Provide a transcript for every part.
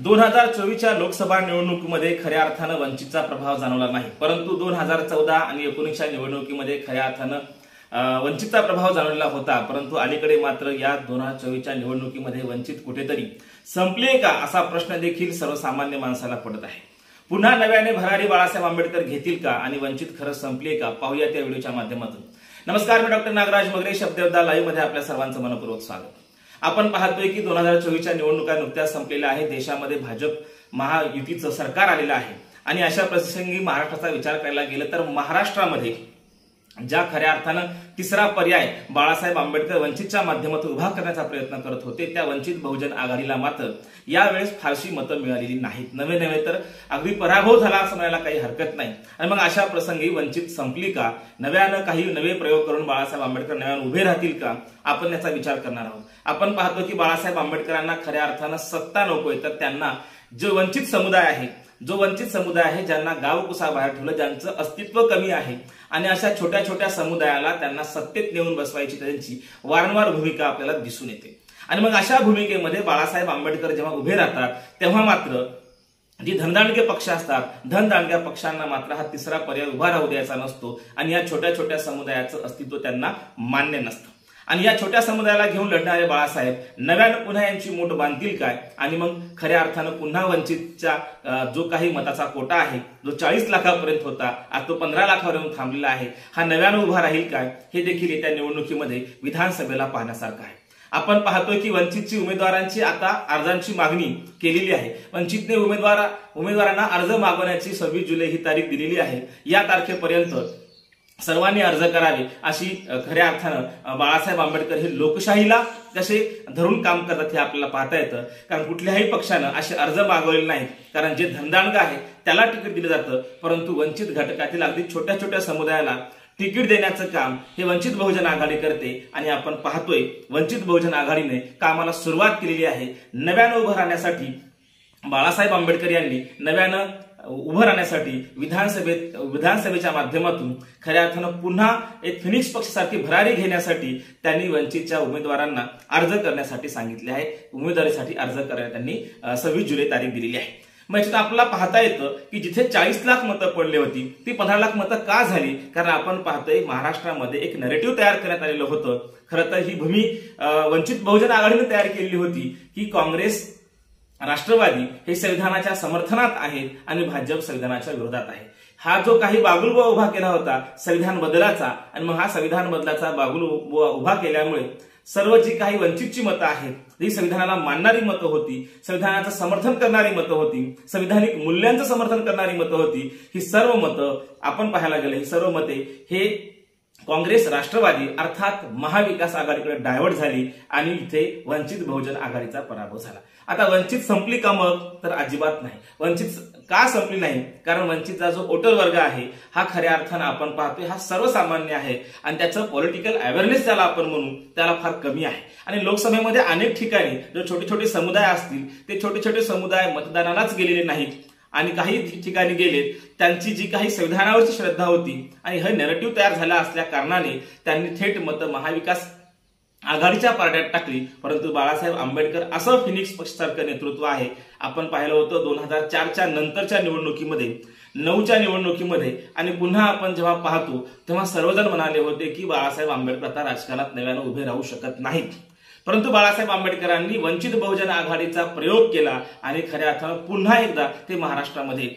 2024च्या लोकसभा निवडणुकीमध्ये खऱ्या अर्थानं वंचितचा प्रभाव जाणवला नाही, परंतु 2014 आणि 19च्या निवडणुकीमध्ये खऱ्या अर्थानं वंचितचा प्रभाव जाणवलेला होता। परंतु अलीकडे मात्र या 2024च्या निवडणुकीमध्ये वंचित कुठेतरी संपले का असा प्रश्न देखील सर्वसामान्य माणसाला पडत आहे। पुन्हा नव्याने भरारी बाळासाहेब आंबेडकर घेतील का आणि वंचित खरं संपले का, पाहूया त्या व्हिडिओच्या माध्यमातून। नमस्कार, मी डॉक्टर नागराज मगरे, शब्दयोद्धा लाईव्ह मध्ये आपल्या सर्वांचं मनपूर्वक स्वागत। आपण पाहतोय की 2024च्या निवडणुका नुकत्याच संपलेल्या आहेत। देशामध्ये भाजप महायुतीचं सरकार आलेलं आहे आणि अशा प्रसंगी महाराष्ट्राचा विचार करायला गेलं तर महाराष्ट्रामध्ये ज्या खऱ्या अर्थानं तिसरा पर्याय बाळासाहेब आंबेडकर वंचितच्या माध्यमातून उभा करण्याचा प्रयत्न करत होते, त्या वंचित बहुजन आघाडीला मात्र यावेळेस फारशी मतं मिळालेली नाहीत। नवे तर अगदी पराभव झाला असं म्हणायला काही हरकत नाही। आणि मग अशा प्रसंगी वंचित संपली का, नव्यानं काही नवे प्रयोग करून बाळासाहेब आंबेडकर नव्यानं उभे राहतील का, आपण याचा विचार करणार आहोत। आपण पाहतो की बाळासाहेब आंबेडकरांना खऱ्या अर्थानं सत्ता नकोय, तर त्यांना जो वंचित समुदाय आहे ज्यांना गाव कुसाबाहेर ठेवलं, ज्यांचं अस्तित्व कमी आहे आणि अशा छोट्या छोट्या समुदायाला त्यांना सत्तेत नेऊन बसवायची त्यांची वारंवार भूमिका आपल्याला दिसून येते। आणि मग अशा भूमिकेमध्ये बाळासाहेब आंबेडकर जेव्हा उभे राहतात तेव्हा मात्र जी धनदांडके पक्ष असतात, धनदांडक्या पक्षांना मात्र हा तिसरा पर्याय उभा राहू द्यायचा नसतो आणि या छोट्या छोट्या समुदायाचं अस्तित्व त्यांना मान्य नसतं। आणि या छोट्या समुदायाला घेऊन लढणारे बाळासाहेब नव्यानं पुन्हा यांची मूठ बांधतील काय आणि मग खऱ्या अर्थानं पुन्हा वंचितचा जो काही मताचा कोटा आहे, जो 40 लाखापर्यंत होता, आज तो 15 लाखावर येऊन थांबलेला आहे, हा नव्यानं उभा राहील काय, हे देखील येत्या निवडणुकीमध्ये विधानसभेला पाहण्यासारखं आहे। आपण पाहतोय की वंचितची उमेदवारांची आता अर्जांची मागणी केलेली आहे। वंचितने उमेदवारांना अर्ज मागवण्याची 26 जुलै ही तारीख दिलेली आहे। या तारखेपर्यंत सर्वांनी अर्ज करावे अशी खऱ्या अर्थानं बाळासाहेब आंबेडकर हे लोकशाहीला कसे धरून काम करतात हे आपल्याला पाहता येतं। कारण कुठल्याही पक्षानं असे अर्ज मागवलेले नाहीत, कारण जे धनदांडक आहे त्याला तिकीट दिलं जातं, परंतु वंचित घटकातील अगदी छोट्या छोट्या समुदायाला तिकीट देण्याचं काम हे वंचित बहुजन आघाडी करते। आणि आपण पाहतोय वंचित बहुजन आघाडीने कामाला सुरुवात केलेली आहे। नव्यानं उभं राहण्यासाठी बाळासाहेब आंबेडकर यांनी नव्यानं उभं राहण्यासाठी विधानसभेच्या माध्यमातून खऱ्या अर्थानं पुन्हा एक फिनिक्स पक्षासारखी भरारी घेण्यासाठी त्यांनी वंचितच्या उमेदवारांना अर्ज करण्यासाठी सांगितले आहे। उमेदवारीसाठी अर्ज करायला त्यांनी 26 जुलै तारीख दिलेली आहे। मग याच्यात आपल्याला पाहता येतं की जिथे 40 लाख मतं पडली होती ती 15 लाख मतं का झाली, कारण आपण पाहतोय महाराष्ट्रामध्ये एक नॅरेटिव्ह तयार करण्यात आलेलं होतं। खरं तर ही भूमी वंचित बहुजन आघाडीने तयार केलेली होती की काँग्रेस राष्ट्रवादी हे संविधानाच्या समर्थनात आहेत आणि भाजप संविधानाच्या विरोधात आहे। हा जो काही बागुलबुवा उभा केला होता संविधान बदलाचा, आणि मग हा संविधान बदलाचा बागुलबुवा उभा केल्यामुळे सर्व जी काही वंचितची मतं आहेत, जी संविधानाला मानणारी मतं होती, संविधानाचं समर्थन करणारी मतं होती, संविधानिक मूल्यांचं समर्थन करणारी मतं होती, ही सर्व मतं आपण पाहायला गेले ही सर्व मते हे काँग्रेस राष्ट्रवादी अर्थात महाविकास आघाडीकडे डायव्हर्ट झाली आणि इथे वंचित बहुजन आघाडीचा पराभव झाला। आता वंचित संपली का, मग तर अजिबात नाही। वंचित का संपली नाही, कारण वंचितचा जो वोटर वर्ग आहे हा खऱ्या अर्थानं आपण पाहतोय हा सर्वसामान्य आहे आणि त्याचं पॉलिटिकल अवेअरनेस ज्याला आपण म्हणू त्याला फार कमी आहे। आणि लोकसभेमध्ये अनेक ठिकाणी जो छोटे छोटे समुदाय असतील ते छोटे छोटे समुदाय मतदानालाच गेलेले नाहीत आणि काही ठिकाणी गेले त्यांची जी काही संविधानावरची श्रद्धा होती आणि हे नॅरेटिव्ह तयार झाला असल्या कारणाने त्यांनी थेट मतं महाविकास आघाडीच्या पारड्यात टाकली। परंतु बाळासाहेब आंबेडकर असं फिनिक्स पक्षासारखं नेतृत्व आहे। आपण पाहिलं होतं 2004च्या नंतरच्या निवडणुकीमध्ये, 9च्या निवडणुकीमध्ये, आणि पुन्हा आपण जेव्हा पाहतो तेव्हा सर्वजण म्हणाले होते की बाळासाहेब आंबेडकर आता राजकारणात नव्यानं उभे राहू शकत नाहीत। परंतु बाळासाहेब आंबेडकरांनी वंचित बहुजन आघाडीचा प्रयोग केला आणि खऱ्या अर्थानं पुन्हा एकदा ते महाराष्ट्रामध्ये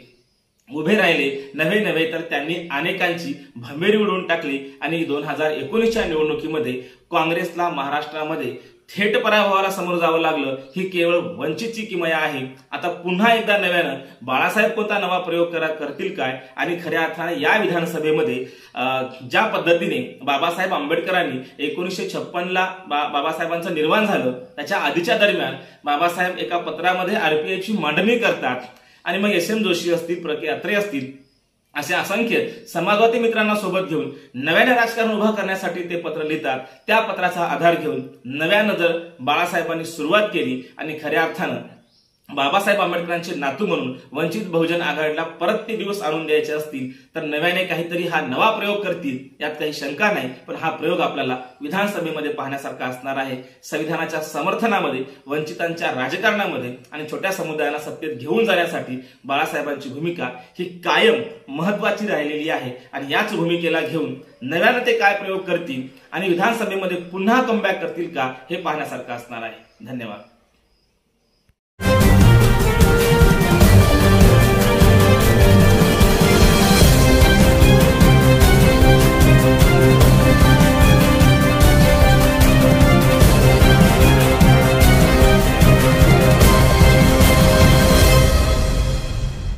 उभे राहिले। नव्हे तर त्यांनी अनेकांची भंबेरी उडवून टाकली आणि 2019च्या निवडणुकीमध्ये काँग्रेसला महाराष्ट्रामध्ये थेट पराभवाला समोर जावं लागलं। ही केवळ वंचितची किमया आहे। आता पुन्हा एकदा नव्यानं बाळासाहेब कोणता नवा प्रयोग करतील काय आणि खऱ्या अर्थाने या विधानसभेमध्ये ज्या पद्धतीने बाबासाहेब आंबेडकरांनी 1956ला बाबासाहेबांचं निर्माण झालं त्याच्या आधीच्या दरम्यान बाबासाहेब एका पत्रामध्ये आरपीआयची मांडणी करतात आणि मग SM जोशी असतील, प्रके अत्रे असतील, असे असंख्य समाजवादी मित्रांना सोबत घेऊन नव्याने राजकारण उभा करण्यासाठी ते पत्र लिहितात। त्या पत्राचा आधार घेऊन नव्यानं जर बाळासाहेबांनी सुरुवात केली आणि खऱ्या अर्थानं बाबासाहेब आंबेडकरांचे नातू म्हणून वंचित बहुजन आघाडीला परत ते दिवस आणून द्यायचे असतील तर नव्याने काहीतरी हा नवा प्रयोग करतील यात काही शंका नाही। पण हा प्रयोग आपल्याला विधानसभेमध्ये पाहण्यासारखा असणार आहे। संविधानाच्या समर्थनामध्ये, वंचितांच्या राजकारणामध्ये आणि छोट्या समुदायांना सत्तेत घेऊन जाण्यासाठी बाळासाहेबांची भूमिका ही कायम महत्वाची राहिलेली आहे आणि याच भूमिकेला घेऊन नव्याने ते काय प्रयोग करतील आणि विधानसभेमध्ये पुन्हा कमबॅक करतील का हे पाहण्यासारखं असणार आहे। धन्यवाद।